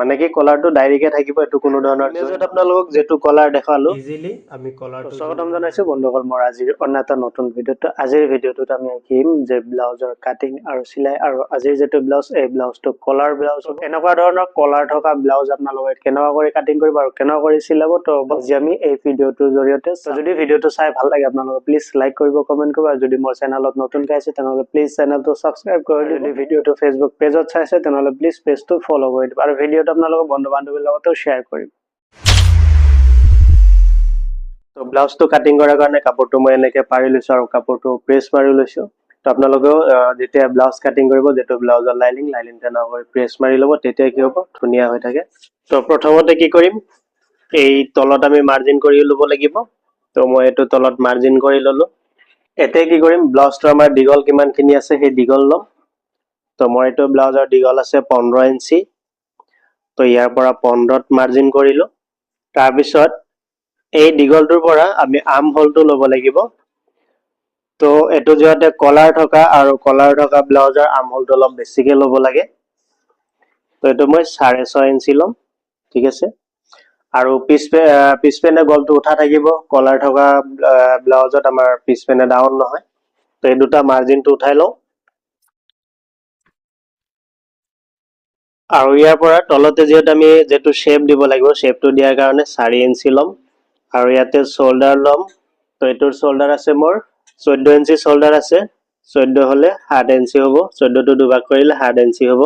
মানে কি কলাৰটো ডাইৰেক্টে থাকিব এটো কোনো ধৰণৰ ইমেজত আপোনালোকক যেটো কলাৰ দেখালো ইজিলি আমি কলাৰটো স্বাগতম জনাইছো বন্ধুসকল মোৰ আজিৰ অন্য এটা নতুন ভিডিঅ'ত আজিৰ ভিডিঅ'টোত আমি শিকিম যে ব্লাউজৰ কাটিং আৰু সিলাই আৰু আজিৰ যেটো ব্লাউজ এই ব্লাউজটো কলাৰ ব্লাউজ এনেকুৱা ধৰণৰ কলাৰ থকা ব্লাউজ আপোনালোকে কেনেকুৱা কৰি কাটিং কৰিব আৰু কেনেকুৱা কৰি সিলাব তো আজি আমি এই ভিডিঅ'টোৰ জৰিয়তে যদি ভিডিঅ'টো চাই ভাল লাগে আপোনালোকে প্লিজ লাইক কৰিব কমেন্ট কৰিব আৰু যদি মোৰ চেনেলত নতুনকৈ আছে তেনেহলে প্লিজ চেনেলটো সাবস্ক্ৰাইব কৰি দিব যদি ভিডিঅ'টো ফেসবুক পেজত চাইছে তেনেহলে প্লিজ পেজটো ফলো কৰি দিব আৰু ভিডিঅ'টো আপোনালোকৰ বন্ধু-বান্ধৱীৰ লগতো শেয়াৰ কৰিব তো ব্লাউজটো কাটিং কৰাৰ কাৰণে কাপোৰটো মই এনেকৈ পাৰি লৈছো আৰু কাপোৰটো প্ৰেছ মাৰি লৈছো তো আপোনালোকেও যেতিয়া ব্লাউজ কাটিং কৰিব যেটো ব্লাউজৰ লাইনিং তেনেকৈ প্ৰেছ মাৰি ল'ব তেতিয়া কি হ'ব ধুনীয়া হৈ থাকে তো প্ৰথমতে কি কৰিম এই তলত আমি মাৰ্জিন কৰি ল'ব লাগিব তো মই এটো তলত মাৰ্জিন কৰি ললো এতিয়া কি কৰিম ব্লাউজটো আমাৰ দীঘল কিমানখিনি আছে সেই দীঘল লম তো মই এটো ব্লাউজৰ দীঘল আছে 15 ইঞ্চি তো ইয়াৰ পৰা 15ত মাৰ্জিন কৰিলো তাৰ পিছত এই দীঘলটোৰ পৰা আমি আৰ্ম হোলটো ল'ব লাগিব তো এটো যেতে কলাৰ থকা আৰু কলাৰ থকা ব্লাউজৰ আৰ্ম হোলটো অলপ বেছিকে ল'ব লাগে তো এটো মই 6.5 ইঞ্চি লম ঠিক আছে আৰু পিছপেনে গলটো উঠা থাকিব কলাৰ থকা ব্লাউজত আমাৰ পিছপেনে ডাউন নহয় তো এই দুটা মাৰ্জিনটো উঠাই লও আৰু ইয়াৰ পৰা তলতে যেত আমি যেটো শেপ দিব লাগিব শেপটো দিয়াৰ কাৰণে 4 ইঞ্চি লম আৰু ইয়াতে শোল্ডাৰ লম তো এটোৰ শোল্ডাৰ আছে মোৰ 14 ইঞ্চি শোল্ডাৰ আছে 14 হলে 8 ইঞ্চি হ'ব 14 টো দুভাগ কৰিলে 8 ইঞ্চি হ'ব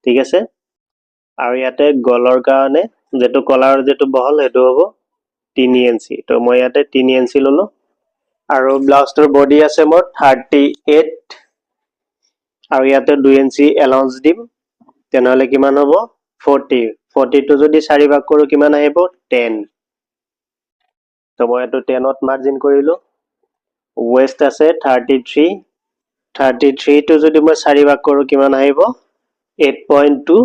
ঠিক আছে আৰু ইয়াতে গলৰ কাৰণে যেটো কলাৰ যেটো বহল হেতু হ'ব 3 ইঞ্চি তো মই ইয়াতে 3 ইঞ্চি ললো আৰু ব্লাউজটোৰ বডি আছে মোৰ 38 আৰু ইয়াতে 2 ইঞ্চি এলাউন্স দিম তেনেহলে কিমান হ'ব 40 টো যদি 4 ভাগ কৰো কিমান আহিব 10 তো মই এটো 10ত মাৰ্জিন কৰিলো ওয়েস্ট আছে 33 টো যদি মই 4 ভাগ কৰো কিমান আহিব 8.2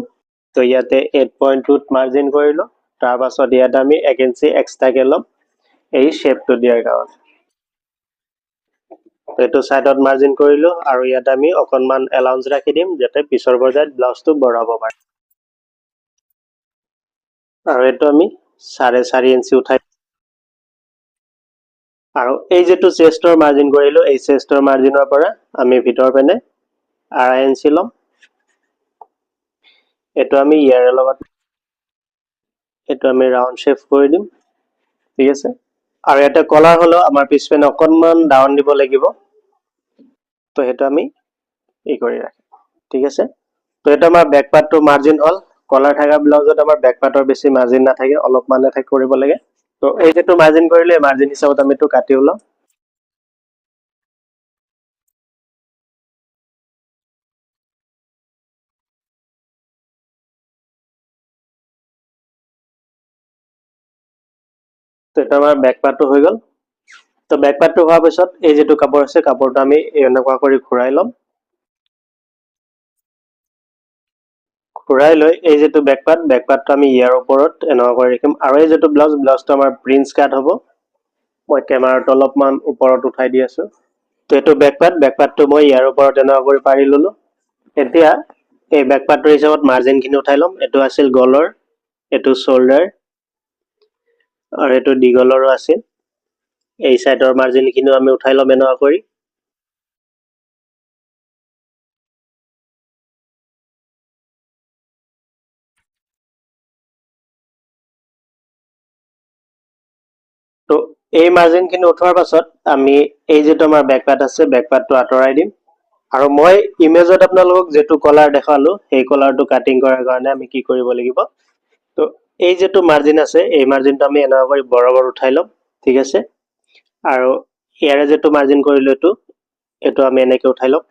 তো ইয়াতে 8.2 ত মাৰ্জিন কৰিলো তাৰ পাছত ইয়াত আমি 1 ইঞ্চি এক্সট্ৰাকে লম এই শেপটো দিয়াৰ কাৰণে এটো সাইডত মাৰ্জিন কৰিলো আৰু ইয়াত আমি অকনমান এলাউন্স ৰাখি দিম যাতে পিছৰ পৰ্যায়ত ব্লাউজটো বঢ়াব পাৰে আৰু এটো আমি 4.5 ইঞ্চি উঠাই আৰু এই যেটো চেষ্টৰ মাৰ্জিন কৰিলো এই চেষ্টৰ মাৰ্জিনৰ পৰা আমি ভিতৰ পেনে 2.5 ইঞ্চি লম এটো আমি ইয়াৰ লগত এটো আমি ৰাউন্ড শেপ কৰি দিম ঠিক আছে আৰু এটা কলাৰ হলো আমাৰ পিছপেনে অকনমান ডাউন দিব লাগিব তো হেতু আমি এই কৰি ৰাখিম ঠিক আছে তো এটা আমাৰ ব্যাক পাৰ্টটো মাৰ্জিন হল কলাৰ থাকা ব্লাউজত আমাৰ ব্যাক পাৰ্টৰ বেছি মাৰ্জিন নাথাকে অলপ মানে থাক কৰিব লাগে তো এই যেটো মাৰ্জিন কৰিলে মাৰ্জিন হিচাপত আমি তো কাটি ওলাম তো এটা আমাৰ ব্যাক পাৰ্টটো হৈ গল তো ব্যাক পাৰ্টটো হোৱাৰ পিছত এই যেটো কাপোৰ আছে কাপোৰটো আমি এনেকুৱা কৰি ঘূৰাই লম ঘূৰাই লৈ এই যেটো ব্যাক পাৰ্টটো আমি ইয়াৰ ওপৰত এনেকুৱা কৰি ৰাখিম আৰু এই যেটো ব্লাউজটো আমাৰ প্ৰিন্স কাট হ'ব মই কেমেৰাটো অলপমান ওপৰত উঠাই দি আছো তো এটো ব্যাক পাৰ্টটো মই ইয়াৰ ওপৰত এনেকুৱা কৰি পাৰি ললো এতিয়া এই ব্যাক পাৰ্টৰ হিচাপত মাৰ্জিনখিনি উঠাই লম এটো আছিল গলৰ এটো শোল্ডাৰ আৰু এটো দীঘলৰো আছে এই সাইডৰ মাৰ্জিনখিনিও আমি উঠাই লম এনেকুৱা কৰি তো এই মাৰ্জিনখিনি উঠোৱাৰ পাছত আমি এই যেটো আমাৰ ব্যাক পাৰ্ট আছে ব্যাক পাৰ্টটো আঁতৰাই দিম আৰু মই ইমেজত আপোনালোকক যেটো কলাৰ দেখালো সেই কলাৰটো কাটিং কৰাৰ কাৰণে আমি কি কৰিব লাগিব তো এই যেটো মাৰ্জিন আছে এই মাৰ্জিনটো আমি এনেকুৱা কৰি বৰাবৰ উঠাই লম ঠিক আছে আৰু ইয়াৰে যেটো মাৰ্জিন কৰিলো এটো আমি এনেকৈ উঠাই লম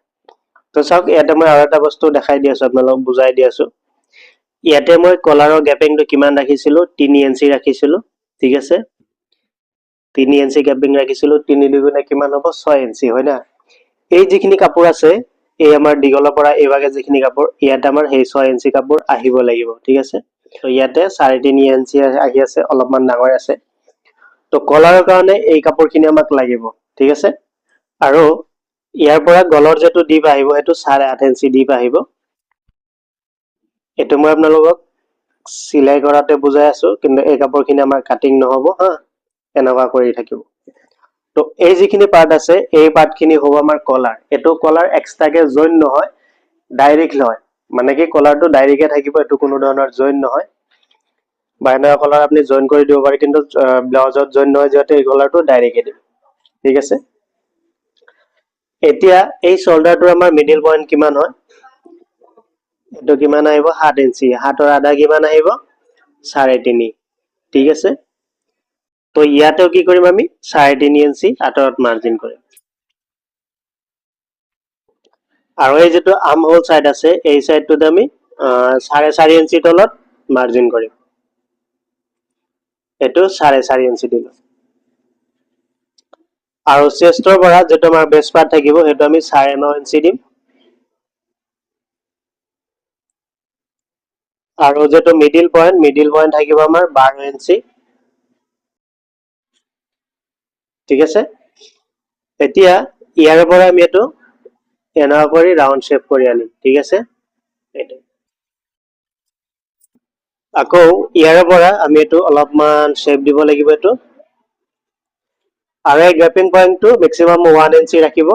তো চাওক ইয়াতে মই আৰু এটা বস্তু দেখাই দি আছো আপোনালোকক বুজাই দি আছো ইয়াতে মই কলাৰৰ গ্যাপিংটো কিমান ৰাখিছিলো 3 ইঞ্চি ৰাখিছিলো ঠিক আছে 3 ইঞ্চি গ্যাপিং ৰাখিছিলো 3 দুগুণে কিমান হ'ব 6 ইঞ্চি হয় না এই যিখিনি কাপোৰ আছে এই আমাৰ দীঘলৰ পৰা এইভাগে যিখিনি কাপোৰ ইয়াতে আমাৰ সেই 6 ইঞ্চি কাপোৰ আহিব লাগিব ঠিক আছে তো ইয়াতে 3.5 ইঞ্চি আহি আছে অলপমান ডাঙৰ আছে তো কলাৰৰ কাৰণে এই কাপোৰখিনি আমাক লাগিব ঠিক আছে আৰু ইয়াৰ পৰা গলৰ যেটো ডিপ আহিব হেতু 8.5 ইঞ্চি ডিপ আহিব এটো মই আপোনালোকক চিলাই কৰাতে বুজাই আছো, কিন্তু এই কাপোৰখিনি আমাৰ কাটিং নহ'ব হা, এনেকুৱা কৰি থাকিব। তো এই যিখিনি পাৰ্ট আছে এই পাৰ্টখিনি হ'ব আমাৰ কলাৰ। এইটো কলাৰ এক্সট্ৰাকে জইন নহয়, ডাইৰেক্ট হয়, মানে কি কলাৰটো ডাইৰেক্টে থাকিব, এইটো কোনো ধৰণৰ জইন নহয়। বা এনেকুৱা কলাৰ আপুনি জইন কৰি দিব পাৰে, কিন্তু ব্লাউজত জইন নহয় যিহেতু এই কলাৰটো ডাইৰেক্টে দিম। ঠিক আছে। এতিয়া এই শোল্ডাৰটোৰ আমাৰ মিডিল পইণ্ট কিমান হয়, এইটো কিমান আহিব 7 ইঞ্চি, 7ৰ আধা কিমান আহিব 3.5। ঠিক আছে। তো ইয়াতেও কি কৰিম আমি 3.5 ইঞ্চি আঁতৰত মাৰ্জিন কৰিম। আৰু এই যেটো আৰ্ম হোল সাইড আছে এই সাইডটোতে আমি 4.5 ইঞ্চি তলত মাৰ্জিন কৰিম। এটো 4.5 ইঞ্চি দিলো। আৰু চেষ্টৰ পৰা যেটো আমাৰ বেস পাৰ্ট থাকিব হেটো আমি 9.5 ইঞ্চি দিম। আৰু যেটো মিডিল পইণ্ট থাকিব আমাৰ 12 ইঞ্চি। ঠিক আছে। এতিয়া ইয়াৰ পৰা আমি এটো এনেকুৱা কৰি ৰাউন্ড শেপ কৰি আনিম। ঠিক আছে। আকৌ ইয়াৰ পৰা আমি এটো অলপমান শেপ দিব লাগিব এটো। আৰু এই গ্ৰেপিং পইণ্টটো মেক্সিমাম 1 ইঞ্চি ৰাখিব।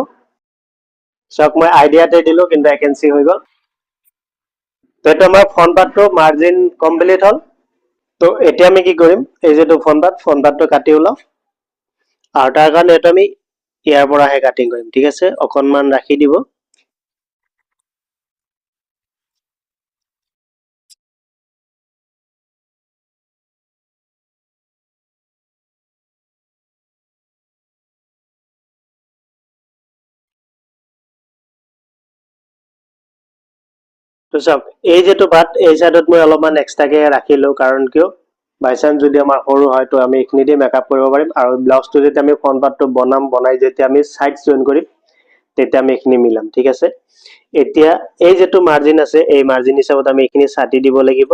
সব মই আইডিয়াতে দিলো কিন্তু 1 ইঞ্চি হৈ গ'ল। তো এটা আমাৰ ফ্ৰন্ট পাৰ্টটো মাৰ্জিন কমপ্লিট হ'ল। তো এতিয়া আমি কি কৰিম, এই যেটো ফ্ৰন্ট পাৰ্টটো কাটি ওলাম। আৰু তাৰ কাৰণে এটো আমি ইয়াৰ পৰাহে কাটিং কৰিম। ঠিক আছে, অকনমান ৰাখি দিব। তো চাওক এই যেটো পাৰ্ট এই সাইডত মই অলপমান এক্সট্ৰাকে ৰাখিলো, কাৰণ কিয় বাই চান্স যদি আমাৰ সৰু হয় তো আমি এইখিনি দি মেকআপ কৰিব পাৰিম। আৰু ব্লাউজটো যেতিয়া আমি ফ্ৰন্ট পাৰ্টটো বনাই যেতিয়া আমি সাইড জইন কৰিম তেতিয়া আমি এইখিনি মিলাম। ঠিক আছে। এতিয়া এই যেটো মাৰ্জিন আছে এই মাৰ্জিন হিচাপত আমি এইখিনি ছাটি দিব লাগিব।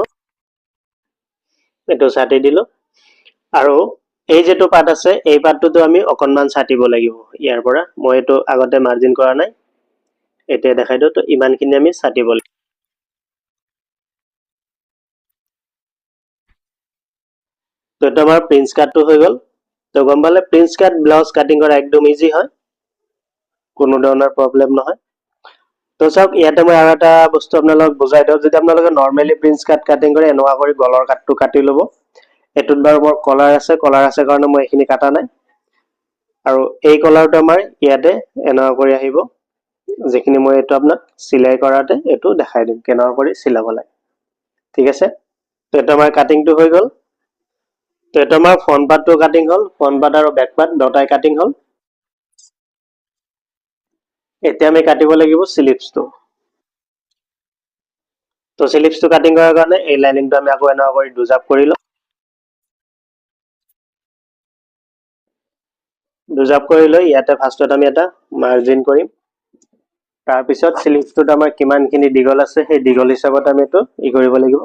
এটো ছাটি দিলো। আৰু এই যেটো পাৰ্ট আছে এই পাৰ্টটোতো আমি অকনমান ছাটিব লাগিব ইয়াৰ পৰা। মই এটো আগতে মাৰ্জিন কৰা নাই, এতিয়া দেখাই দিও। তো ইমানখিনি আমি ছাটিব লাগিব। তো এটা আমাৰ প্ৰিন্স কাটটো হৈ গ'ল। তো গম পালে প্ৰিন্স কাট ব্লাউজ কাটিং কৰা একদম ইজি হয়, কোনো ধৰণৰ প্ৰব্লেম নহয়। তো চাওক ইয়াতে মই আৰু এটা বস্তু আপোনালোকক বুজাই দিওঁ। যদি আপোনালোকে নৰ্মেলি প্ৰিন্স কাট কাটিং কৰে এনেকুৱা কৰি গলৰ কাটটো কাটি ল'ব। এটোত বাৰু মোৰ কলাৰ আছে কাৰণে মই এইখিনি কাটা নাই। আৰু এই কলাৰটো আমাৰ ইয়াতে এনেকুৱা কৰি আহিব, যিখিনি মই এইটো আপোনাক চিলাই কৰাতে এইটো দেখাই দিম কেনেকুৱা কৰি চিলাব লাগে। ঠিক আছে। তো এটা আমাৰ কাটিংটো হৈ গ'ল। তো এটা আমাৰ ফ্ৰন্ট পাৰ্টটো কাটিং হ'ল, ফ্ৰন্ট পাৰ্ট আৰু বেক পাৰ্ট দুটাই কাটিং হ'ল। এতিয়া আমি কাটিব লাগিব স্লিপছটো। তো স্লিপছটো কাটিং কৰাৰ কাৰণে এই লাইনিংটো আমি আকৌ এনেকুৱা কৰি দুজাপ কৰি লওঁ। দুজাপ কৰি লৈ ইয়াতে ফাৰ্ষ্টত আমি এটা মাৰ্জিন কৰিম। তাৰ পিছত স্লিপছটোত আমাৰ কিমানখিনি দীঘল আছে সেই দীঘল হিচাপত আমি এইটো কৰিব লাগিব।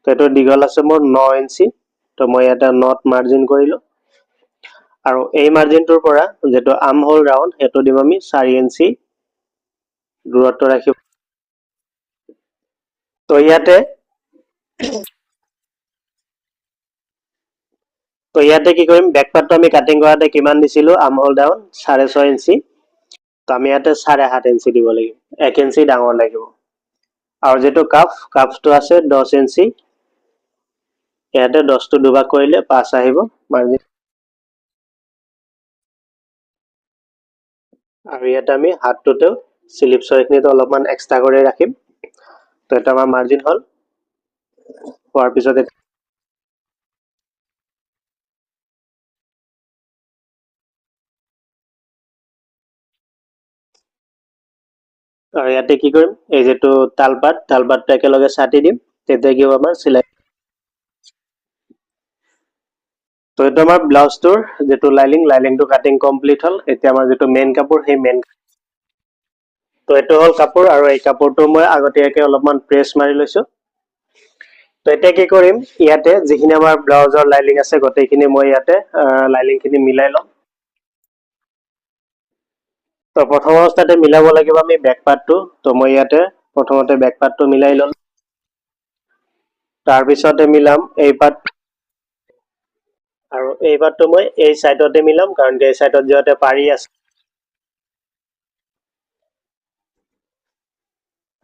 তো এইটো দীঘল আছে মোৰ 9 ইঞ্চি। তো মই এটা নট মাৰ্জিন কৰিলো। আৰু এই মাৰ্জিনটোৰ পৰা যেটো আৰ্ম হোল ৰাউন্ড সেইটো দিম আমি 4 ইঞ্চি দূৰত্ব ৰাখিব। তো ইয়াতে কি কৰিম, বেক পাৰ্টটো আমি কাটিং কৰাতে কিমান দিছিলো আৰ্ম হোল ডাউন 6.5 ইঞ্চি। তো আমি ইয়াতে 7.5 ইঞ্চি দিব লাগিব, 1 ইঞ্চি ডাঙৰ লাগিব। আৰু যেটো কাফটো আছে 10 ইঞ্চি, ইয়াতে 10টো দুভাগ কৰিলে 5 আহিব মাৰ্জিন। আৰু ইয়াতে আমি হাতটোতেও স্লিপছৰ এইখিনিত অলপমান এক্সট্ৰা কৰি ৰাখিম। তো এটা আমাৰ মাৰ্জিন হ'ল। হোৱাৰ পিছত আৰু ইয়াতে কি কৰিম, এই যেটো তালপাতটো একেলগে ছাটি দিম, তেতিয়া কি হ'ব আমাৰ চিলাই। তো এইটো আমাৰ ব্লাউজটোৰ যেটো লাইনিংটো কাটিং কমপ্লিট হ'ল। এতিয়া আমাৰ যেটো মেইন কাপোৰ সেই মেইন। তো এইটো হ'ল কাপোৰ, আৰু এই কাপোৰটো মই আগতীয়াকে অলপমান প্ৰেছ মাৰি লৈছো। তো এতিয়া কি কৰিম, ইয়াতে যিখিনি আমাৰ ব্লাউজৰ লাইনিং আছে গোটেইখিনি মই ইয়াতে লাইনিংখিনি মিলাই লম। তো প্ৰথম অৱস্থাতে মিলাব লাগিব আমি বেক পাৰ্টটো। তো মই ইয়াতে প্ৰথমতে বেক পাৰ্টটো মিলাই লম। তাৰপিছতে মিলাম এই পাৰ্ট আৰু এই পাৰ্টটো মই এই সাইডতে মিলাম কাৰণ এই সাইডত যিহেতু পাৰি আছে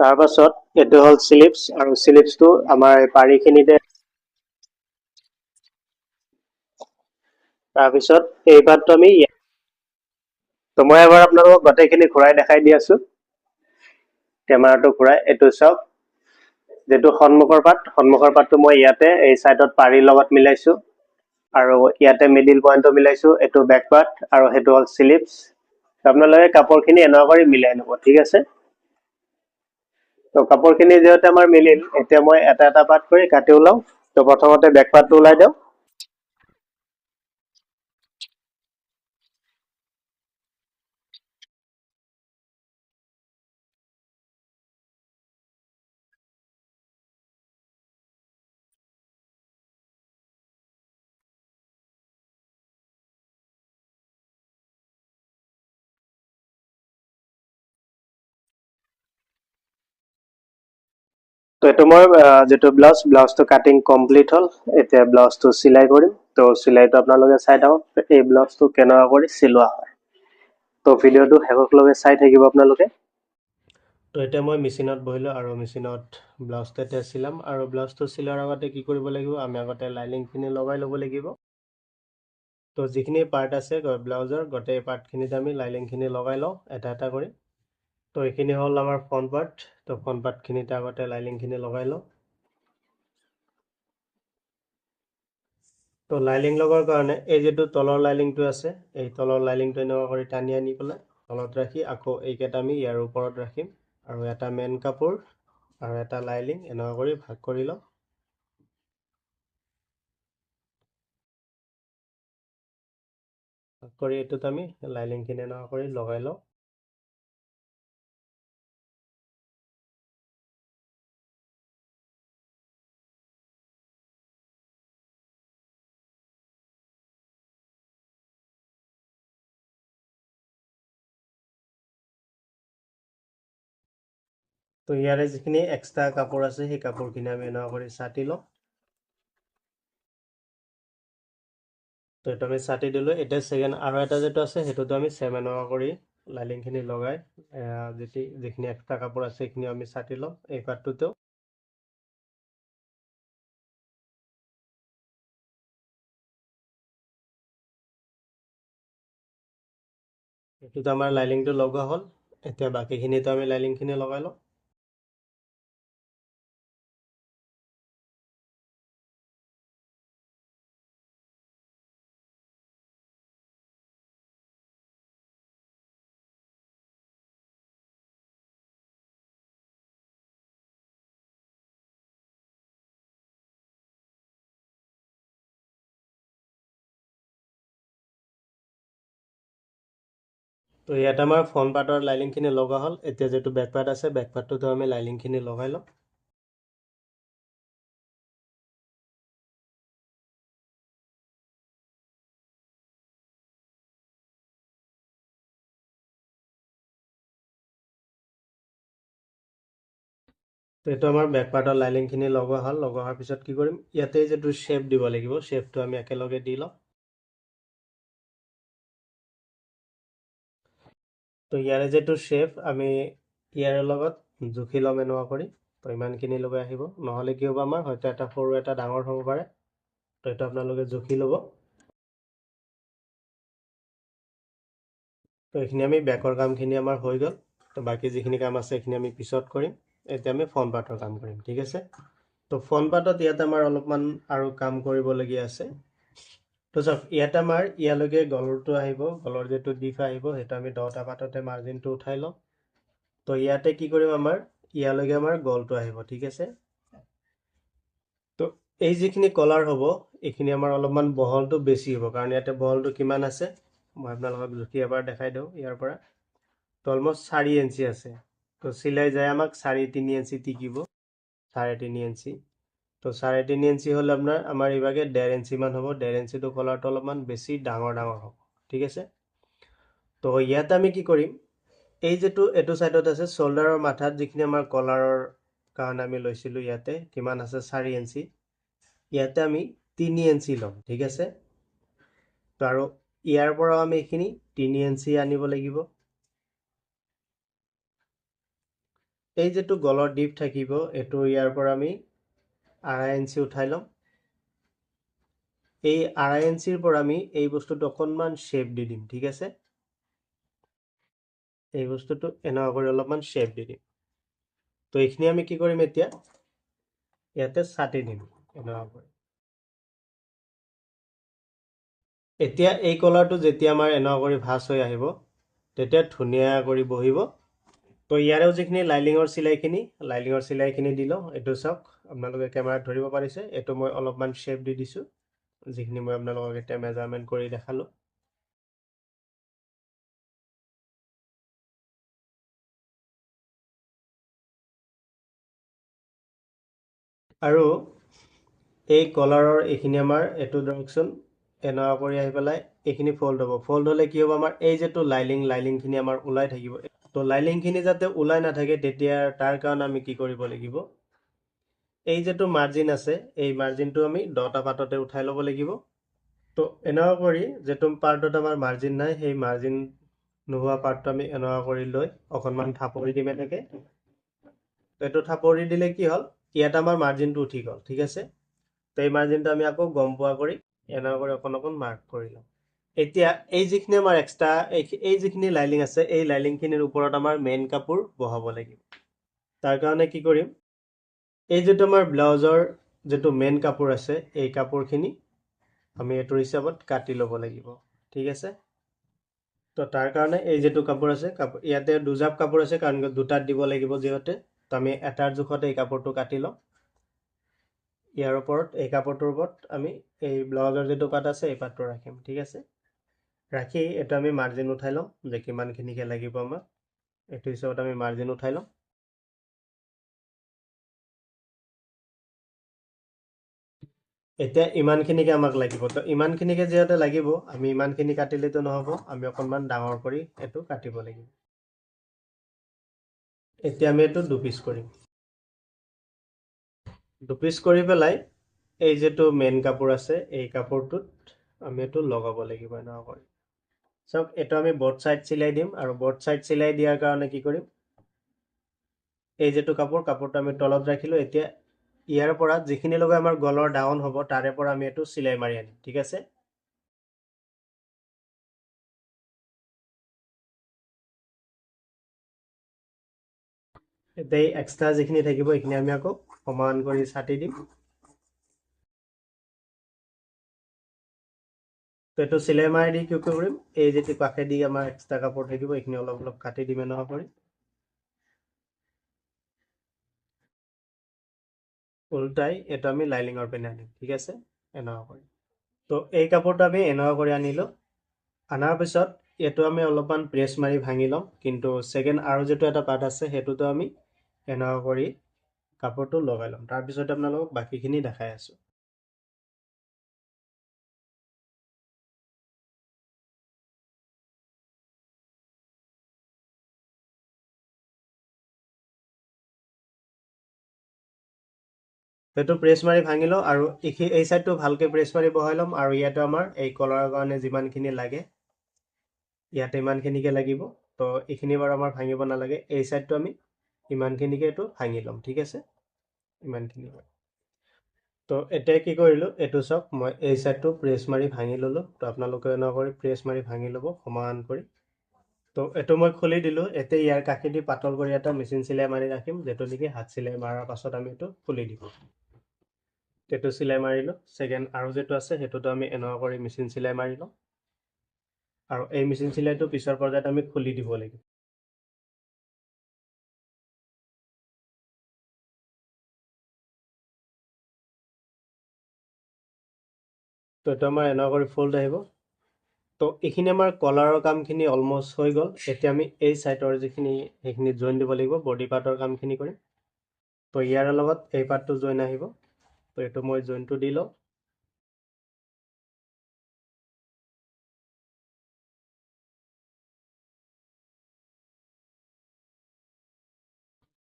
তাৰপাছত এটো হল স্লিপস আৰু স্লিপসটো আমাৰ পাৰিখিনিতে তাৰপিছত এই পাৰ্টটো আমি তো মই এবাৰ আপোনালোকক গোটেইখিনি ঘূৰাই দেখাই দি আছো কেমেৰাটো ঘূৰাই এইটো চাওক যেটো সন্মুখৰ পাৰ্টটো মই ইয়াতে এই সাইডত পাৰি লগত মিলাইছো আৰু ইয়াতে মিডিল পইণ্টটো মিলাইছো এইটো বেক পাৰ্ট আৰু হেতু হল স্লিপস আপোনালোকে কাপোৰখিনি এনেকুৱা কৰি মিলাই লব ঠিক আছে তো কাপোৰখিনি যেহেতু আমাৰ মিলিল এতিয়া মই এটা এটা পাৰ্ট কৰি কাটি ওলাও তো প্ৰথমতে বেক পাৰ্টটো ওলাই দিওঁ তো এইটো মই যেটো ব্লাউজটো কাটিং কমপ্লিট হল এতিয়া ব্লাউজটো সিলাই কৰিম তো সিলাইটো আপোনালোকে চাই থাকক এই ব্লাউজটো কেনেকুৱা কৰি সিলোৱা হয় তো ভিডিওটো শেষলৈকে চাই থাকিব আপোনালোকে তো এতিয়া মই মেচিনত বহিলো আৰু মেচিনত ব্লাউজটো এতিয়া সিলাম আৰু ব্লাউজটো সিলাৰ আগতে কি কৰিব লাগিব আমি আগতে লাইনিংখিনি লগাই ল'ব লাগিব তো যিখিনি পাৰ্ট আছে ব্লাউজৰ গোটেই পাৰ্টখিনিত আমি লাইনিংখিনি লগাই লওঁ এটা এটা কৰি তো এইখিনি হল আমাৰ ফ্ৰন্ট পাৰ্ট তো ফ্ৰন্ট পাৰ্টখিনিতে আগতে লাইনিংখিনি লগাই লওঁ তো লাইনিং লগাৰ কাৰণে এই যেটো তলৰ লাইনিংটো আছে এই তলৰ লাইনিংটো এনেকুৱা কৰি টানি আনি পেলাই তলত ৰাখি আকৌ এইকেইটা আমি ইয়াৰ ওপৰত ৰাখিম আৰু এটা মেন কাপোৰ আৰু এটা লাইনিং এনেকুৱা কৰি ভাগ কৰি লওঁ ভাগ কৰি এটোত আমি লাইনিংখিনি এনেকুৱা কৰি লগাই লওঁ তো ইয়াৰে যিখিনি এক্সট্ৰা কাপোৰ আছে সেই কাপোৰখিনি আমি এনেকুৱা কৰি ছাটি লওঁ তো এটা আমি ছাটি দিলো এটা সেকেন্ড আৰু এটা যেটো আছে হেতুটো আমি সেম এনেকুৱা কৰি লাইনিংখিনি লগাই যিখিনি এক্সট্ৰা কাপোৰ আছে সেইখিনি আমি ছাটি লওঁ এই পাৰ্টটোতেও এইটোত আমাৰ লাইনিংটো লগোৱা হ'ল এতিয়া বাকিখিনিতো আমি লাইনিংখিনি লগাই লওঁ তো ইয়াত আমাৰ ফ্ৰন্ট পাৰ্টৰ লাইনিংখিনি লগোৱা হ'ল এতিয়া যেটো বেক পাৰ্ট আছে বেক পাৰ্টটোতো আমি লাইনিংখিনি লগাই লওঁ তো এইটো আমাৰ বেক পাৰ্টৰ লাইনিংখিনি লগোৱা হ'ল লগোৱাৰ পিছত কি কৰিম ইয়াতে যেটো শেপ দিব লাগিব শেপটো আমি একেলগে দি লওঁ তো ইয়াৰে যেটো শেপ আমি ইয়াৰ লগত জুখি লম এনেকুৱা কৰি তো ইমানখিনি লগাই আহিব নহলে কি হ'ব আমাৰ হয়তো এটা সৰু এটা ডাঙৰ হ'ব পাৰে তো এটা আপোনালোকে জুখি ল'ব তো এইখিনি আমি বেকৰ কামখিনি আমাৰ হৈ গ'ল তো বাকি যিখিনি কাম আছে এইখিনি আমি পিছত কৰিম এতিয়া আমি ফ্ৰন্ট পাৰ্টৰ কাম কৰিম ঠিক আছে তো ফ্ৰন্ট পাৰ্টত ইয়াত আমাৰ অলপমান আৰু কাম কৰিবলগীয়া আছে তো চাওক ইয়াত আমাৰ ইয়ালৈকে গলৰটো আহিব গলৰ যেটো ডিপ আহিব হেতু আমি 10টা পাৰ্টতে মাৰ্জিনটো উঠাই লওঁ তো ইয়াতে কি কৰিম আমাৰ ইয়ালৈকে আমাৰ গলটো আহিব ঠিক আছে তো এই যিখিনি কলাৰ হ'ব এইখিনি আমাৰ অলপমান বহলটো বেছি হ'ব কাৰণ ইয়াতে বহলটো কিমান আছে মই আপোনালোকক জুখি এবাৰ দেখাই দিওঁ ইয়াৰ পৰা তো অলমোষ্ট 4 ইঞ্চি আছে তো সিলাই যায় আমাক 3.5 ইঞ্চি টিকিব 3.5 ইঞ্চি তো 3.5 ইঞ্চি হলে আপোনাৰ আমাৰ ইভাগে 1.5 ইঞ্চি মান হ'ব 1.5 ইঞ্চিটো কলাৰটো অলপমান বেছি ডাঙৰ হ'ব ঠিক আছে তো ইয়াত আমি কি কৰিম এই যেটো এটো সাইডত আছে শোল্ডাৰৰ মাথাত যিখিনি আমাৰ কলাৰৰ কাৰণে আমি লৈছিলোঁ ইয়াতে কিমান আছে 4 ইঞ্চি, ইয়াতে আমি 3 ইঞ্চি ল'ম, ঠিক আছে। তো আৰু ইয়াৰ পৰাও আমি এইখিনি 3 ইঞ্চি আনিব লাগিব। এই যিটো গলৰ ডিপ থাকিব এইটো ইয়াৰ পৰা আমি 2.5 ইঞ্চি উঠাই ল'ম। এই 2.5 ইঞ্চিৰ পৰা আমি এই বস্তুটো অকণমান শ্বেপ দি দিম, ঠিক আছে। এই বস্তুটো এনেকুৱা কৰি অলপমান শ্বেপ দি দিম। তো এইখিনি আমি কি কৰিম এতিয়া, ইয়াতে ছাটি দিম এনেকুৱা কৰি। এতিয়া এই কলাৰটো যেতিয়া আমাৰ এনেকুৱা কৰি ভাঁজ হৈ আহিব তেতিয়া ধুনীয়া কৰি বহিব। তো ইয়াৰেও যিখিনি লাইলিঙৰ চিলাইখিনি দি লওঁ। এইটো চাওক, আপোনালোকে কেমেৰাত ধৰিব পাৰিছে, এইটো মই অলপমান শ্বেপ দি দিছোঁ, যিখিনি মই আপোনালোকক এতিয়া মেজাৰমেণ্ট কৰি দেখালোঁ। আৰু এই কলাৰৰ এইখিনি আমাৰ এইটো ধৰকচোন এনেকুৱা কৰি আহি পেলাই এইখিনি ফল্ড হ'ব। ফল্ড হ'লে কি হ'ব, আমাৰ এই যিটো লাইলিংখিনি আমাৰ ওলাই থাকিব। তো লাইলিংখিনি যাতে ওলাই নাথাকে তেতিয়া তাৰ কাৰণে আমি কি কৰিব লাগিব, এই যিটো মাৰ্জিন আছে এই মাৰ্জিনটো আমি 10টা পাততে উঠাই ল'ব লাগিব। তো এনেকুৱা কৰি যিটো পাৰ্টত আমাৰ মাৰ্জিন নাই সেই মাৰ্জিন নোহোৱা পাৰ্টটো আমি এনেকুৱা কৰি লৈ অকণমান থাপৰি দিম এনেকৈ। এইটো থাপৰি দিলে কি হ'ল, ইয়াত আমাৰ মাৰ্জিনটো উঠি গ'ল, ঠিক আছে। তো এই মাৰ্জিনটো আমি আকৌ গম পোৱা কৰি এনেকুৱা কৰি অকণ অকণ মাৰ্ক কৰি লওঁ। এতিয়া এই যিখিনি আমাৰ এক্সট্ৰা এই যিখিনি লাইলিং আছে এই লাইলিংখিনিৰ ওপৰত আমাৰ মেইন কাপোৰ বহাব লাগিব। তাৰ কাৰণে কি কৰিম, এই যিটো আমাৰ ব্লাউজৰ যিটো মেইন কাপোৰ আছে এই কাপোৰখিনি আমি এইটোৰ হিচাপত কাটি ল'ব লাগিব, ঠিক আছে। তো তাৰ কাৰণে এই যিটো কাপোৰ আছে ইয়াতে দুজাপ কাপোৰ আছে, কাৰণ দুটাত দিব লাগিব যিহেতু। তো আমি এটাৰ জোখতে এই কাপোৰটো কাটি লওঁ। ইয়াৰ ওপৰত এই কাপোৰটোৰ ওপৰত আমি এই ব্লাউজৰ যিটো পাত আছে এই পাতটো ৰাখিম, ঠিক আছে। ৰাখি এইটো আমি মাৰ্জিন উঠাই ল'ম যে কিমানখিনিকে লাগিব আমাক, এইটো হিচাপত আমি মাৰ্জিন উঠাই ল'ম। এতিয়া ইমানখিনিকে আমাক লাগিব, তো ইমানখিনিকে যিহেতু লাগিব আমি ইমানখিনি কাটিলেতো নহ'ব, আমি অকণমান ডাঙৰ কৰি এইটো কাটিব লাগিব। এতিয়া আমি এইটো দুপিচ কৰিম। দুপিচ কৰি পেলাই এই যিটো মেইন কাপোৰ আছে এই কাপোৰটোত আমি এইটো লগাব লাগিব এনেকুৱা কৰি। চাওক, এইটো আমি বৰ্ড চাইড চিলাই দিম, আৰু বৰ্ড চাইড চিলাই দিয়াৰ কাৰণে কি কৰিম, এই যিটো কাপোৰটো আমি তলত ৰাখিলোঁ। এতিয়া ইয়াৰ পৰা যিখিনিলৈকে আমাৰ গলৰ ডাউন হ'ব তাৰে পৰা আমি এইটো চিলাই মাৰি আনিম, ঠিক আছে। এতিয়া এই এক্সট্ৰা যিখিনি থাকিব এইখিনি আমি আকৌ সমান কৰি ছাটি দিম। তো এইটো চিলাই মাৰি দি কি কৰিম, এই যিটো কাষেদি আমাৰ এক্সট্ৰা কাপোৰ থাকিব এইখিনি অলপ অলপ কাটি দিম এনেকুৱা কৰি। উল্টাই এইটো আমি লাইলিঙৰ পিনে আনিম, ঠিক আছে, এনেকুৱা কৰি। তো এই কাপোৰটো আমি এনেকুৱা কৰি আনিলোঁ। অনাৰ পিছত এইটো আমি অলপমান প্ৰেছ মাৰি ভাঙি ল'ম, কিন্তু ছেকেণ্ড আৰু যিটো এটা পাৰ্ট আছে সেইটোতো আমি এনেকুৱা কৰি কাপোৰটো লগাই ল'ম। তাৰপিছত আপোনালোকক বাকীখিনি দেখাই আছোঁ। সেইটো প্ৰেছ মাৰি ভাঙি লওঁ, আৰু এই চাইডটো ভালকৈ প্ৰেছ মাৰি বহাই ল'ম। আৰু ইয়াতো আমাৰ এই কলাৰৰ কাৰণে যিমানখিনি লাগে ইয়াতে ইমানখিনিকে লাগিব। তো এইখিনি বাৰু আমাৰ ভাঙিব নালাগে, এই চাইডটো আমি ইমানখিনিকে এইটো ভাঙি ল'ম, ঠিক আছে, ইমানখিনি। তো এতিয়া কি কৰিলোঁ, এইটো চাওক, মই এই চাইডটো প্ৰেছ মাৰি ভাঙি ল'লোঁ। তো আপোনালোকে এনেকুৱা কৰি প্ৰেছ মাৰি ভাঙি ল'ব সমান কৰি। তো এইটো মই খুলি দিলোঁ। এতিয়া ইয়াৰ কাষেদি পাতল কৰি এটা মেচিন চিলাই মাৰি ৰাখিম, যিটো নেকি হাত চিলাই মৰাৰ পাছত আমি এইটো খুলি দিম। এইটো চিলাই মাৰিলোঁ। ছেকেণ্ড আৰু যিটো আছে সেইটোতো আমি এনেকুৱা কৰি মেচিন চিলাই মাৰি লওঁ, আৰু এই মেচিন চিলাইটো পিছৰ পৰ্যায়ত আমি খুলি দিব লাগিব। তো এইটো আমাৰ এনেকুৱা কৰি ফল্ড আহিব। তো এইখিনি আমাৰ কলাৰৰ কামখিনি অলমষ্ট হৈ গ'ল। এতিয়া আমি এই চাইডৰ যিখিনি সেইখিনি জইন দিব লাগিব, বডি পাৰ্টৰ কামখিনি কৰিম। তো ইয়াৰ লগত এই পাৰ্টটো জইন আহিব। তো এইটো মই জইনটো দি লওঁ।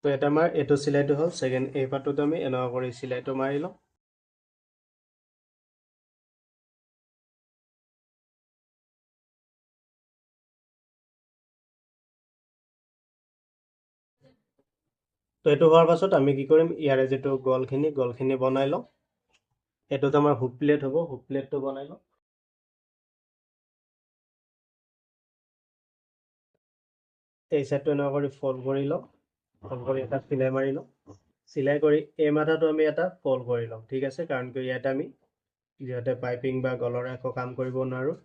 তো এটা আমাৰ এইটো চিলাইটো হ'ল ছেকেণ্ড এই পাৰ্টটো আমি এনেকুৱা কৰি চিলাইটো মাৰি লওঁ তো এইটো হোৱাৰ পাছত আমি কি কৰিম ইয়াৰে যিটো গলখিনি বনাই লওঁ এইটোত আমাৰ হুক প্লেট হ'ব হুক প্লেটটো বনাই লওঁ এই চাইডটো এনেকুৱা কৰি ফল্ড কৰি লওঁ ফল্ড কৰি এটা চিলাই মাৰি লওঁ চিলাই কৰি এই মাথাটো আমি এটা ফল্ড কৰি লওঁ ঠিক আছে কাৰণ কি ইয়াতে আমি যিহেতু পাইপিং বা গলৰে একো কাম কৰিব নোৱাৰোঁ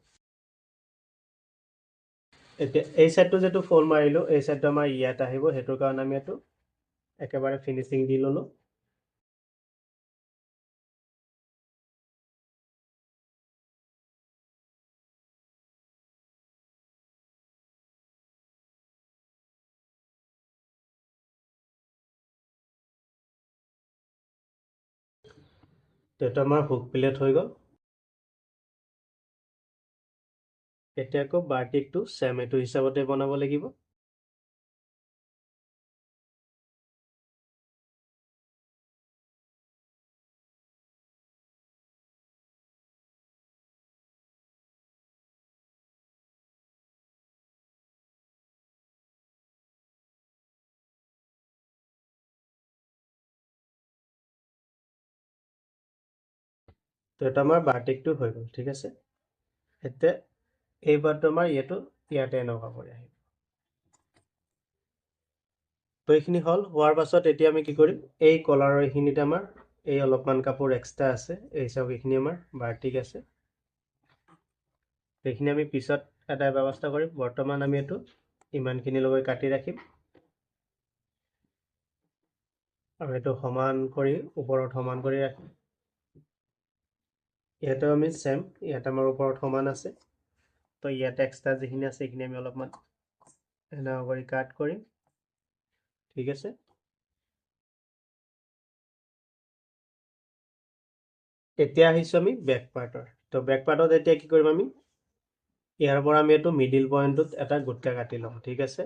এতিয়া এই চাইডটো যিটো ফল্ড মাৰিলোঁ এই চাইডটো আমাৰ ইয়াত আহিব সেইটোৰ কাৰণে আমি এইটো একেবাৰে ফিনিচিং দি ল'লোঁ এইটো আমাৰ হুক প্লেট হৈ গ'ল এতিয়া আকৌ বাৰ্টিকটো চেম এইটো হিচাপতে বনাব লাগিব তো এটা আমাৰ বাৰ্টিকটো হৈ গ'ল ঠিক আছে এতিয়া এই বাৰটো আমাৰ ইয়াতে এনেকুৱা কৰি আহিব তো এইখিনি হ'ল হোৱাৰ পাছত এতিয়া আমি কি কৰিম এই কলাৰৰ এইখিনিতে আমাৰ এই অলপমান কাপোৰ এক্সট্ৰা আছে এই চাওক এইখিনি আমাৰ বাৰ্টিক আছে এইখিনি আমি পিছত এটা ব্যৱস্থা কৰিম বৰ্তমান আমি এইটো ইমানখিনিলৈকে কাটি ৰাখিম আৰু এইটো সমান কৰি ওপৰত সমান কৰি ৰাখিম ইয়াতেও আমি চেম ইয়াতে আমাৰ ওপৰত সমান আছে তো ইয়াতে এক্সট্ৰা যিখিনি আছে সেইখিনি আমি অলপমান এনেকুৱা কৰি কাট কৰিম ঠিক আছে এতিয়া আহিছোঁ আমি বেক পাৰ্টৰ তো বেক পাৰ্টত এতিয়া কি কৰিম আমি ইয়াৰ পৰা আমি এইটো মিডিল পইণ্টটোত এটা গোটকা কাটি লওঁ ঠিক আছে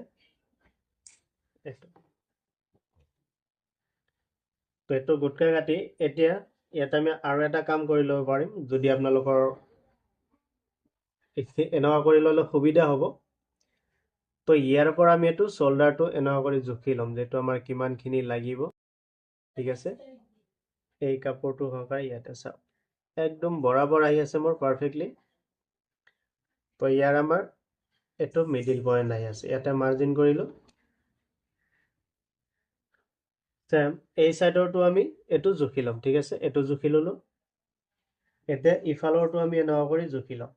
তো এইটো গোটকা কাটি এতিয়া ইয়াতে আমি আৰু এটা কাম কৰি ল'ব পাৰিম যদি আপোনালোকৰ এনেকুৱা কৰি ল'লে সুবিধা হ'ব তো ইয়াৰ পৰা আমি এইটো শোল্ডাৰটো এনেকুৱা কৰি জুখি ল'ম যিটো আমাৰ কিমানখিনি লাগিব ঠিক আছে এই কাপোৰটো সহকাৰে ইয়াতে চাওক একদম বৰাবৰ আহি আছে মোৰ পাৰফেক্টলি তো ইয়াৰ আমাৰ এইটো মিডিল পইণ্ট আহি আছে ইয়াতে মাৰ্জিন কৰিলোঁ চেম এই চাইডৰটো আমি এইটো জুখি ল'ম ঠিক আছে এইটো জুখি ল'লোঁ এতিয়া ইফালৰটো আমি এনেকুৱা কৰি জুখি ল'ম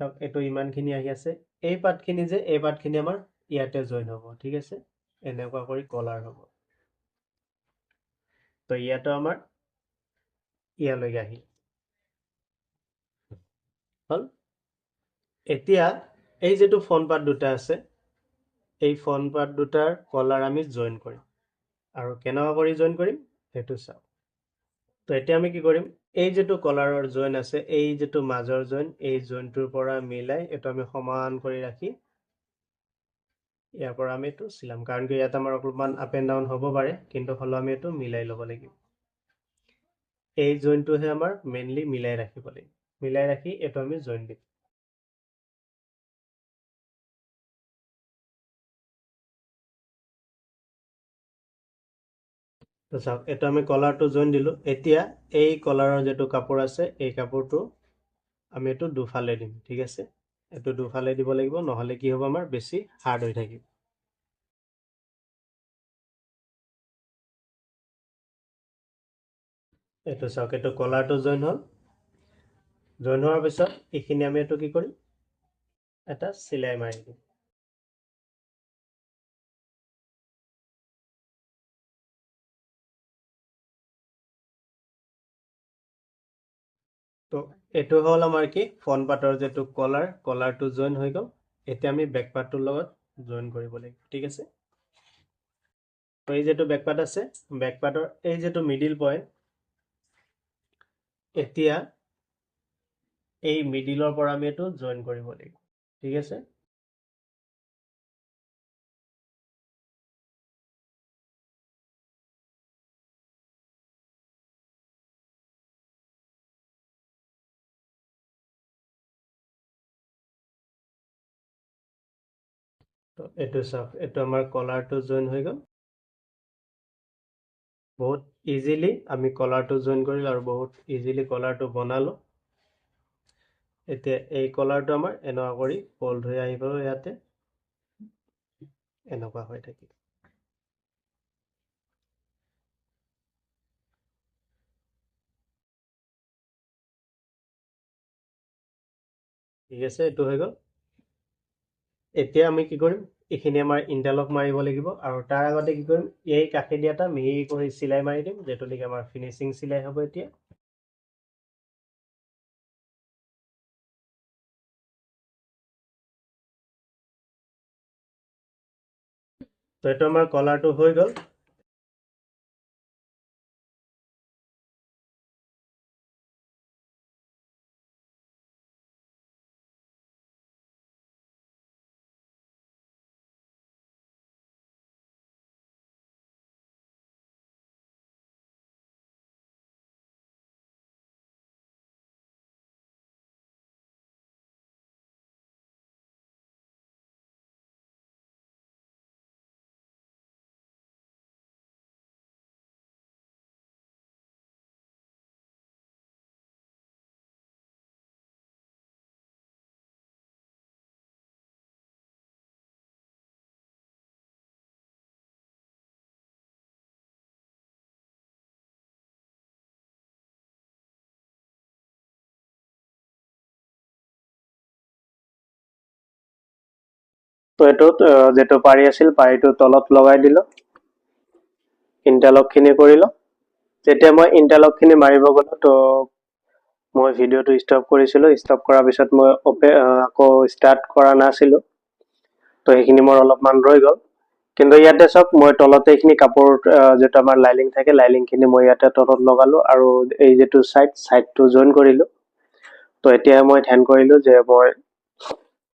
চাওক এইটো ইমানখিনি আহি আছে এই পাৰ্টখিনি যে এই পাৰ্টখিনি আমাৰ ইয়াতে জইন হ'ব ঠিক আছে এনেকুৱা কৰি কলাৰ হ'ব তো ইয়াতো আমাৰ ইয়ালৈকে আহিল হ'ল এতিয়া এই যিটো ফ্ৰণ্ট পাৰ্ট দুটা আছে এই ফ্ৰণ্ট পাৰ্ট দুটাৰ কলাৰ আমি জইন কৰিম আৰু কেনেকুৱা কৰি জইন কৰিম সেইটো চাওক তো এতিয়া আমি কি কৰিম এই যিটো কলাৰৰ জইন আছে এই যিটো মাজৰ জইন এই জইনটোৰ পৰা মিলাই এইটো আমি সমান কৰি ৰাখি ইয়াৰ পৰা আমি এইটো চিলাম কাৰণ কি ইয়াত আমাৰ অলপমান আপ এণ্ড ডাউন হ'ব পাৰে কিন্তু হ'লেও আমি এইটো মিলাই ল'ব লাগিব এই জইনটোহে আমাৰ মেইনলি মিলাই ৰাখিব লাগিব মিলাই ৰাখি এইটো আমি জইন দিম তো চাওক এইটো আমি কলাৰটো জইন দিলোঁ এতিয়া এই কলাৰৰ যিটো কাপোৰ আছে এই কাপোৰটো আমি এইটো দুফালে দিম ঠিক আছে এইটো দুফালে দিব লাগিব নহ'লে কি হ'ব আমাৰ বেছি হাৰ্ড হৈ থাকিব এইটো চাওক এইটো কলাৰটো জইন হ'ল জইন হোৱাৰ পিছত এইখিনি আমি এইটো কি কৰিম এটা চিলাই মাৰি দিম তো এইটো হ'ল আমাৰ কি ফ্ৰণ্ট পাৰ্টৰ যিটো কলাৰটো জইন হৈ গ'ল এতিয়া আমি বেক পাৰ্টটোৰ লগত জইন কৰিব লাগিব ঠিক আছে তো এই যিটো বেক পাৰ্ট আছে বেক পাৰ্টৰ এই যিটো মিডিল পইণ্ট এতিয়া এই মিডিলৰ পৰা আমি এইটো জইন কৰিব লাগিব ঠিক আছে তো এইটো চাওক, এইটো আমাৰ কলাৰটো জইন হৈ গ'ল। বহুত ইজিলি আমি কলাৰটো জইন কৰিলোঁ আৰু বহুত ইজিলি কলাৰটো বনালোঁ। এতিয়া এই কলাৰটো আমাৰ এনেকুৱা কৰি ফল্ড হৈ আহিব, ইয়াতে এনেকুৱা হৈ থাকিব। ঠিক আছে, এইটো হৈ গ'ল। এতিয়া আমি কি কৰিম, এইখিনি আমাৰ ইণ্টাৰলক মাৰিব লাগিব আৰু তাৰ আগতে কি কৰিম, এই কাষেদি এটা মিহি কৰি চিলাই মাৰি দিম, যিটো নেকি আমাৰ ফিনিচিং চিলাই হ'ব। এতিয়া তো এইটো আমাৰ কলাৰটো হৈ গ'ল। তো এইটোত যিটো পাৰি আছিল, পাৰিটো তলত লগাই দিলোঁ, ইণ্টাৰলকখিনি কৰিলোঁ। যেতিয়া মই ইণ্টাৰলকখিনি মাৰিব গ'লোঁ, তো মই ভিডিঅ'টো ষ্টপ কৰিছিলোঁ। ষ্টপ কৰাৰ পিছত মই আকৌ ষ্টাৰ্ট কৰা নাছিলোঁ, তো সেইখিনি মোৰ অলপমান ৰৈ গ'ল। কিন্তু ইয়াতে চাওক, মই তলতে এইখিনি কাপোৰ যিটো আমাৰ লাইনিং থাকে, লাইনিংখিনি মই ইয়াতে তলত লগালোঁ আৰু এই যিটো ছাইডটো জইন কৰিলোঁ। তো এতিয়া মই ধ্যান কৰিলোঁ যে মই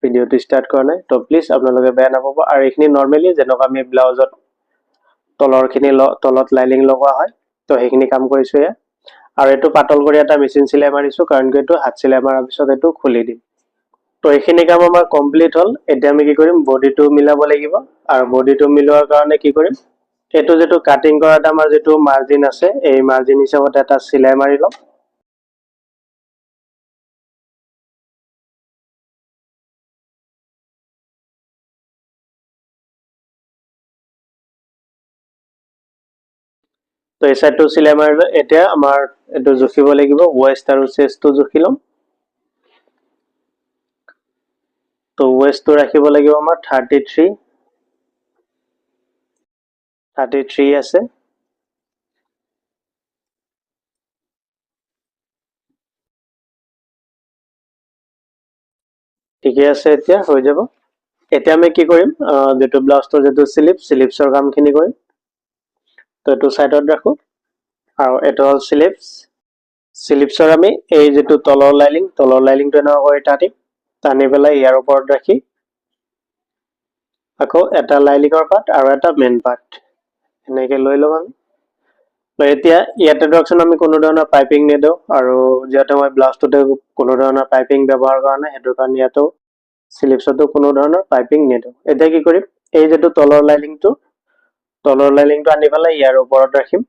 ভিডিঅ'টো ষ্টাৰ্ট কৰা নাই, তো প্লিজ আপোনালোকে বেয়া নাপাব। আৰু এইখিনি নৰ্মেলি যেনেকুৱা আমি ব্লাউজত তলত লাইনিং লগোৱা হয়, তো সেইখিনি কাম কৰিছোঁ এয়া। আৰু এইটো পাতল কৰি এটা মেচিন চিলাই মাৰিছোঁ, কাৰণ এইটো হাত চিলাই মৰাৰ পিছত এইটো খুলি দিম। তো এইখিনি কাম আমাৰ কমপ্লিট হ'ল। এতিয়া আমি কি কৰিম, বডিটো মিলাব লাগিব। আৰু বডিটো মিলোৱাৰ কাৰণে কি কৰিম, এইটো যিটো কাটিং কৰাত আমাৰ যিটো মাৰ্জিন আছে, এই মাৰ্জিন হিচাপত এটা চিলাই মাৰি ল'ম। তো এই চাইডটো চিলাই মাৰিলোঁ। এতিয়া আমাৰ এইটো জুখিব লাগিব, ৱেষ্ট আৰু চেষ্টটো জুখি ল'ম। তো ৱেষ্টটো ৰাখিব লাগিব আমাৰ 33 আছে। ঠিকে আছে, এতিয়া হৈ যাব। এতিয়া আমি কি কৰিম, যিটো ব্লাউজটোৰ যিটো শ্লিপছৰ কামখিনি কৰিম। তো এইটো চাইডত ৰাখোঁ আৰু এইটো হ'ল শ্লিপছৰ আমি এই যিটো তলৰ লাইনিংটো এনেকুৱা কৰি টানি পেলাই ইয়াৰ ওপৰত ৰাখি আকৌ এটা লাইনিঙৰ পাৰ্ট আৰু এটা মেইন পাৰ্ট এনেকৈ লৈ ল'ম আমি। তো এতিয়া ইয়াতে ধৰকচোন আমি কোনো ধৰণৰ পাইপিং নিদিওঁ, আৰু যিহেতু মই ব্লাউজটোতে কোনো ধৰণৰ পাইপিং ব্যৱহাৰ কৰা নাই, সেইটো কাৰণে ইয়াতো শ্লিপছতো কোনো ধৰণৰ পাইপিং নিদিওঁ। এতিয়া কি কৰিম, এই যিটো তলৰ লাইনিংটো আনি পেলাই ইয়াৰ ওপৰত ৰাখিম।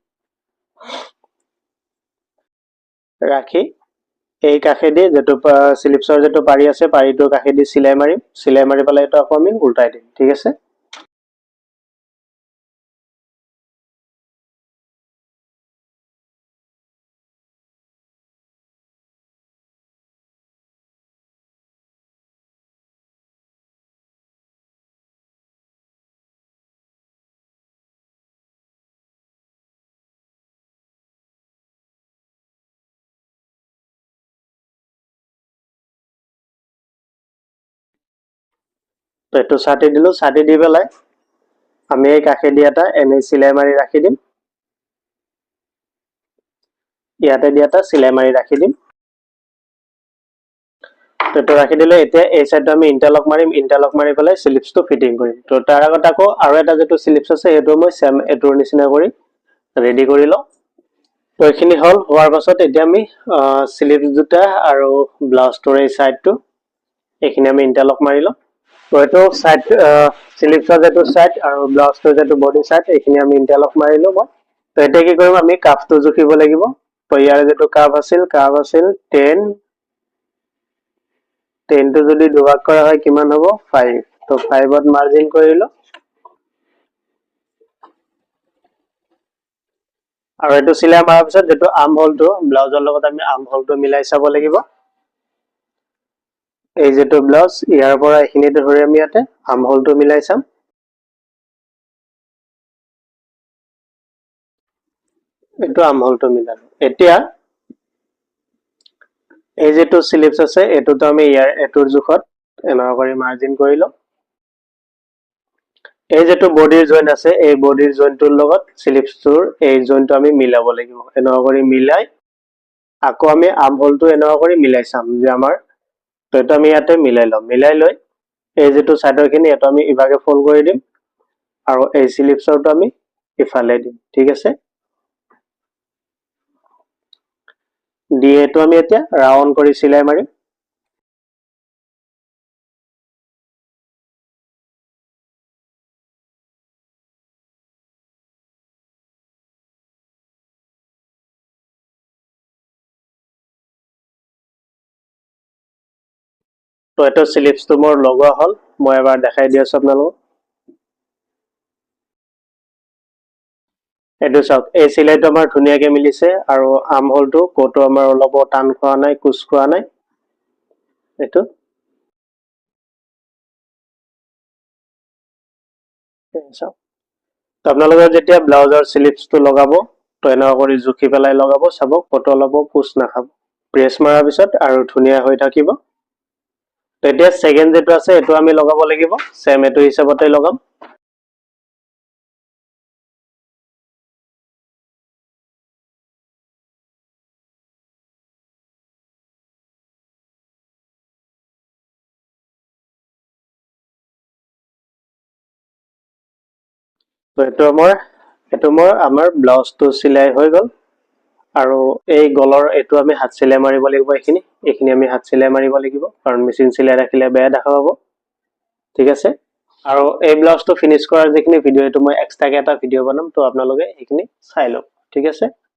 ৰাখি এই কাষেদি যিটো শ্লিপছৰ যিটো পাৰি আছে, পাৰিটোৰ কাষেদি চিলাই মাৰিম। চিলাই মাৰি পেলাই এইটো আকৌ আমি উল্টাই দিম। ঠিক আছে। তো এইটো ছাটি দিলোঁ। ছাটি দি পেলাই আমি এই কাষেদি এটা এনেই চিলাই মাৰি ৰাখি দিম। ইয়াতে দি এটা চিলাই মাৰি ৰাখি দিম। এইটো ৰাখি দিলে এতিয়া এই চাইডটো আমি ইণ্টাৰলক মাৰিম। ইণ্টাৰলক মাৰি পেলাই শ্লিপছটো ফিটিং কৰিম। তো তাৰ আগত আকৌ আৰু এটা যিটো শ্লিপছ আছে, সেইটো মই চেম এইটোৰ নিচিনা কৰি ৰেডি কৰি লওঁ। তো এইখিনি হ'ল। হোৱাৰ পাছত এতিয়া আমি শ্লিপছ দুটা আৰু ব্লাউজটোৰ এই চাইডটো এইখিনি আমি ইণ্টাৰলক মাৰি লওঁ। তো এইটো সাইড স্লিপছৰ যেটো সাইড আৰু ব্লাউজৰ যেটো বডি সাইড এইখিনি আমি ইন্টাৰলক মাৰিলো মই তো এতিয়া কি কৰিম আমি কাফটো জুখিব লাগিব তো ইয়াৰ যেটো কাফ আছিল 10 10 টো যদি দুভাগ কৰা হয় কিমান হ'ব 5 তো 5 ত মাৰ্জিন কৰিলো আৰু এটো সিলাই মাৰাৰ পিছত যেটো আৰ্ম হোলটো ব্লাউজৰ লগত আমি আৰ্ম হোলটো মিলাই চাব লাগিব এই যেটো ব্লাউজ ইয়াৰ পৰা এখিনিতে ধৰি আমি ইয়াতে আৰ্ম হোলটো মিলাই চাম এটো আৰ্ম হোলটো মিলালো এতিয়া এই যেটো স্লিপছ আছে এটোটো আমি ইয়াৰ এটোৰ জুখত এনেকুৱা কৰি মাৰ্জিন কৰিলো এই যেটো বডিৰ জইন আছে এই বডিৰ জইনটোৰ লগত স্লিপছটোৰ এই জইনটো আমি মিলাব লাগিব এনেকুৱা কৰি মিলাই আকৌ আমি আৰ্ম হোলটো এনেকুৱা কৰি মিলাই চাম যে আমাৰ তো এটা আমি ইয়াতে মিলাই লৈ এই যেটো সাইডৰখিনি এটা আমি ইভাগে ফোল্ড কৰি দিম আৰু এই স্লিপছৰটো আমি ইফালে দিম ঠিক আছে দি এটো আমি এতিয়া ৰাউন্ড কৰি সিলাই মাৰিম তো এটা স্লিপছটো মোৰ লগোৱা হল মই এবাৰ দেখাই দি আছো আপোনালোকক এটো চাওক এই সিলাইটো আমাৰ ধুনিয়াকে মিলিছে আৰু আৰ্ম হোলটো কোটো আমাৰ অলপ টান খোৱা নাই কুচ খোৱা নাই এটো চাওক তো আপোনালোকে যেতিয়া ব্লাউজৰ স্লিপছটো লগাব তো এনেকুৱা কৰি জুখি পেলাই লগাব চাব কোটো অলপ কুচ নাখাব প্ৰেছ মাৰাৰ পিছত আৰু ধুনিয়া হৈ থাকিব তো এতিয়া সেকেন্ড যেটো আছে এটো আমি লগাব লাগিব সেম এটো হিচাপতে লগাম তো এটো মোৰ আমাৰ ব্লাউজটো সিলাই হৈ গল আৰু এই গলৰ এটো আমি হাত সিলাই মাৰিব লাগিব এইখিনি আমি হাত সিলাই মাৰিব লাগিব কাৰণ মেচিন সিলাই ৰাখিলে বেয়া দেখা পাব ঠিক আছে আৰু এই ব্লাউজটো ফিনিশ কৰাৰ যিখিনি ভিডিও এটো মই এক্সট্ৰাকে এটা ভিডিও বনাম তো আপোনালোকে এইখিনি চাই লওক ঠিক আছে